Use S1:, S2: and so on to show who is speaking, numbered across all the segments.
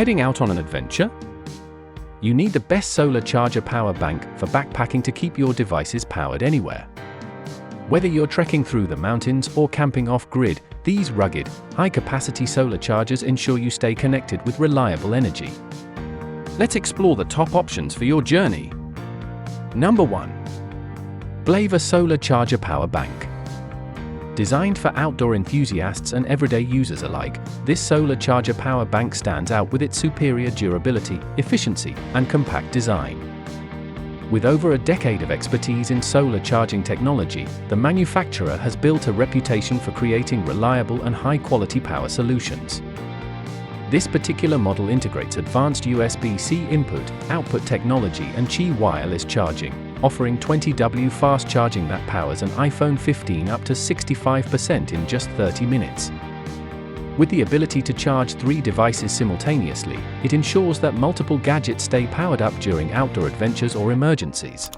S1: Heading out on an adventure? You need the best solar charger power bank for backpacking to keep your devices powered anywhere. Whether you're trekking through the mountains or camping off-grid, these rugged, high-capacity solar chargers ensure you stay connected with reliable energy. Let's explore the top options for your journey. Number 1. Blavor Solar Charger Power Bank. Designed for outdoor enthusiasts and everyday users alike, this solar charger power bank stands out with its superior durability, efficiency, and compact design. With over a decade of expertise in solar charging technology, the manufacturer has built a reputation for creating reliable and high-quality power solutions. This particular model integrates advanced USB-C input-output technology and Qi wireless charging, offering 20W fast charging that powers an iPhone 15 up to 65% in just 30 minutes. With the ability to charge 3 devices simultaneously, it ensures that multiple gadgets stay powered up during outdoor adventures or emergencies.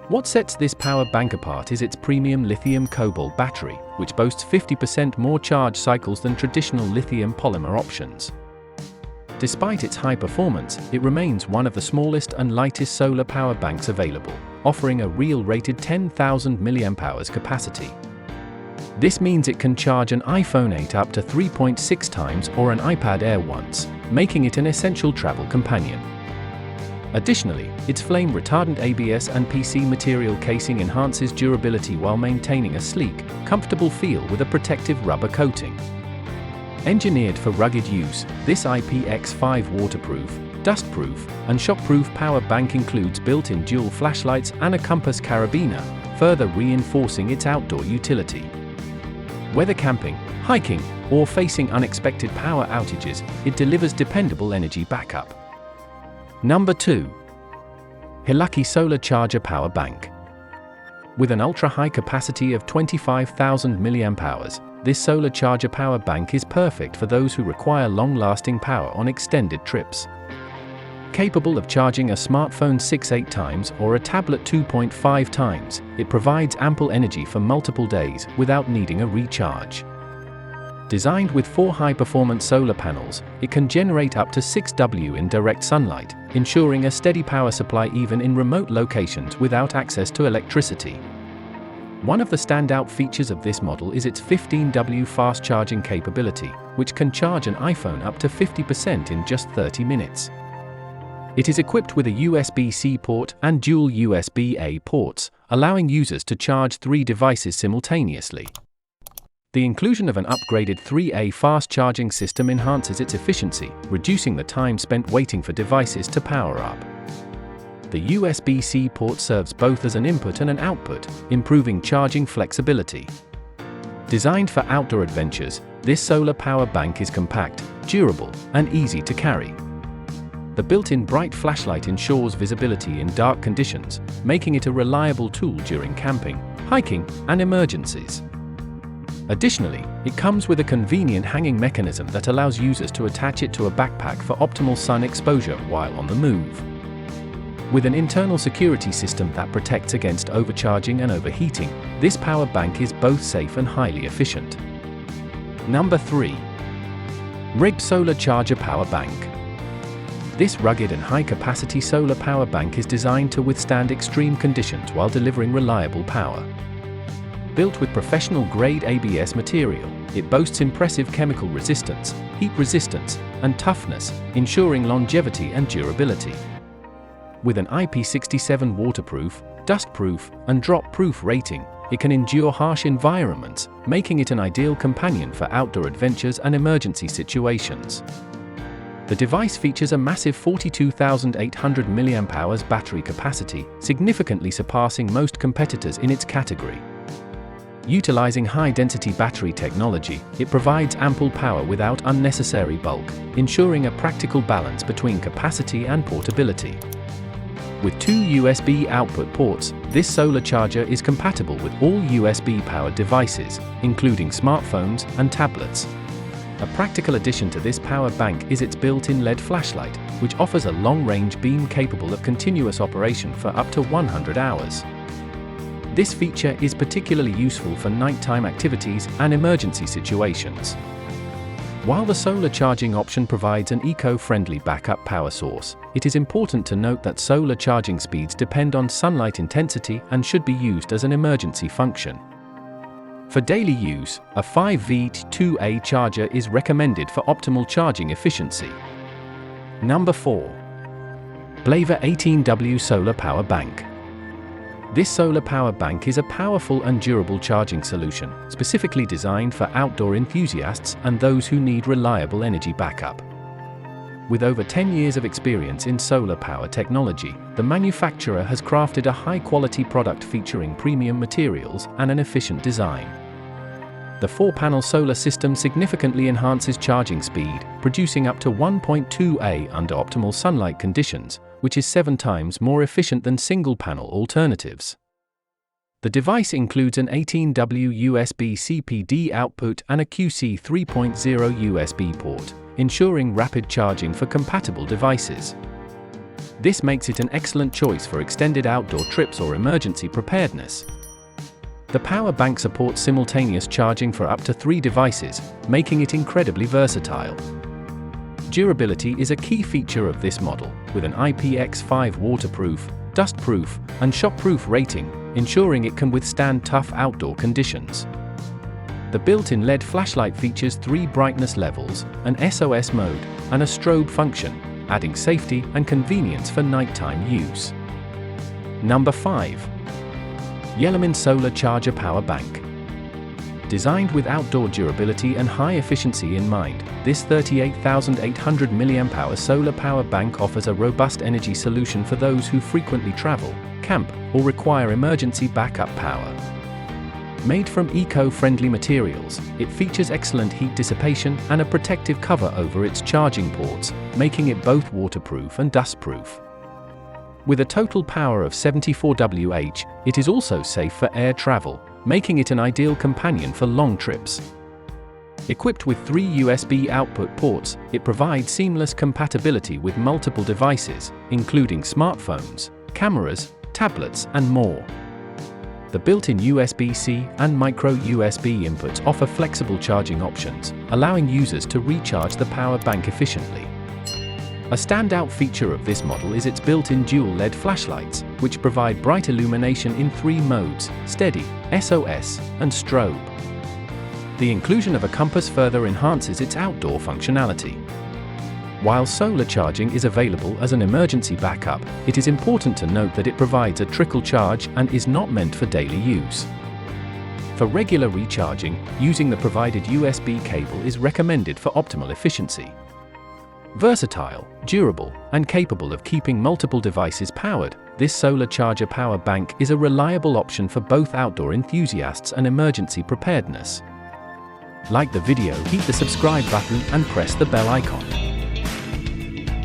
S1: What sets this power bank apart is its premium lithium-cobalt battery, which boasts 50% more charge cycles than traditional lithium polymer options. Despite its high performance, it remains one of the smallest and lightest solar power banks available, offering a real rated 10,000 mAh capacity. This means it can charge an iPhone 8 up to 3.6 times or an iPad Air once, making it an essential travel companion. Additionally, its flame-retardant ABS and PC material casing enhances durability while maintaining a sleek, comfortable feel with a protective rubber coating. Engineered for rugged use, this IPX5 waterproof, dustproof, and shockproof power bank includes built-in dual flashlights and a compass carabiner, further reinforcing its outdoor utility. Whether camping, hiking, or facing unexpected power outages, it delivers dependable energy backup. Number 2. Hiluckey Solar Charger Power Bank. With an ultra-high capacity of 25,000 mAh, this solar charger power bank is perfect for those who require long-lasting power on extended trips. Capable of charging a smartphone 6-8 times or a tablet 2.5 times, it provides ample energy for multiple days without needing a recharge. Designed with 4 high-performance solar panels, it can generate up to 6W in direct sunlight, ensuring a steady power supply even in remote locations without access to electricity. One of the standout features of this model is its 15W fast charging capability, which can charge an iPhone up to 50% in just 30 minutes. It is equipped with a USB-C port and dual USB-A ports, allowing users to charge 3 devices simultaneously. The inclusion of an upgraded 3A fast charging system enhances its efficiency, reducing the time spent waiting for devices to power up. The USB-C port serves both as an input and an output, improving charging flexibility. Designed for outdoor adventures, this solar power bank is compact, durable, and easy to carry. The built-in bright flashlight ensures visibility in dark conditions, making it a reliable tool during camping, hiking, and emergencies. Additionally, it comes with a convenient hanging mechanism that allows users to attach it to a backpack for optimal sun exposure while on the move. With an internal security system that protects against overcharging and overheating, this power bank is both safe and highly efficient. Number 3. Mregb Solar Charger Power Bank. This rugged and high-capacity solar power bank is designed to withstand extreme conditions while delivering reliable power. Built with professional-grade ABS material, it boasts impressive chemical resistance, heat resistance, and toughness, ensuring longevity and durability. With an IP67 waterproof, dustproof, and drop-proof rating, it can endure harsh environments, making it an ideal companion for outdoor adventures and emergency situations. The device features a massive 42,800 mAh battery capacity, significantly surpassing most competitors in its category. Utilizing high-density battery technology, it provides ample power without unnecessary bulk, ensuring a practical balance between capacity and portability. With 2 USB output ports, this solar charger is compatible with all USB-powered devices, including smartphones and tablets. A practical addition to this power bank is its built-in LED flashlight, which offers a long-range beam capable of continuous operation for up to 100 hours. This feature is particularly useful for nighttime activities and emergency situations. While the solar charging option provides an eco-friendly backup power source, it is important to note that solar charging speeds depend on sunlight intensity and should be used as an emergency function. For daily use, a 5V2A charger is recommended for optimal charging efficiency. Number 4. Blavor 18W Solar Power Bank. This solar power bank is a powerful and durable charging solution, specifically designed for outdoor enthusiasts and those who need reliable energy backup. With over 10 years of experience in solar power technology, the manufacturer has crafted a high-quality product featuring premium materials and an efficient design. The 4-panel solar system significantly enhances charging speed, producing up to 1.2A under optimal sunlight conditions, which is 7 times more efficient than single-panel alternatives. The device includes an 18W USB CPD output and a QC 3.0 USB port, ensuring rapid charging for compatible devices. This makes it an excellent choice for extended outdoor trips or emergency preparedness. The power bank supports simultaneous charging for up to 3 devices, making it incredibly versatile. Durability is a key feature of this model, with an IPX5 waterproof, dustproof, and shockproof rating, ensuring it can withstand tough outdoor conditions. The built-in LED flashlight features 3 brightness levels, an SOS mode, and a strobe function, adding safety and convenience for nighttime use. Number 5. Yelomin Solar Charger Power Bank. Designed with outdoor durability and high efficiency in mind, this 38,800 mAh solar power bank offers a robust energy solution for those who frequently travel, camp, or require emergency backup power. Made from eco-friendly materials, it features excellent heat dissipation and a protective cover over its charging ports, making it both waterproof and dustproof. With a total power of 74 Wh, it is also safe for air travel, making it an ideal companion for long trips. Equipped with 3 USB output ports, it provides seamless compatibility with multiple devices, including smartphones, cameras, tablets, and more. The built-in USB-C and micro USB inputs offer flexible charging options, allowing users to recharge the power bank efficiently. A standout feature of this model is its built-in dual LED flashlights, which provide bright illumination in 3 modes: steady, SOS, and strobe. The inclusion of a compass further enhances its outdoor functionality. While solar charging is available as an emergency backup, it is important to note that it provides a trickle charge and is not meant for daily use. For regular recharging, using the provided USB cable is recommended for optimal efficiency. Versatile, durable, and capable of keeping multiple devices powered, this solar charger power bank is a reliable option for both outdoor enthusiasts and emergency preparedness. Like the video, hit the subscribe button and press the bell icon.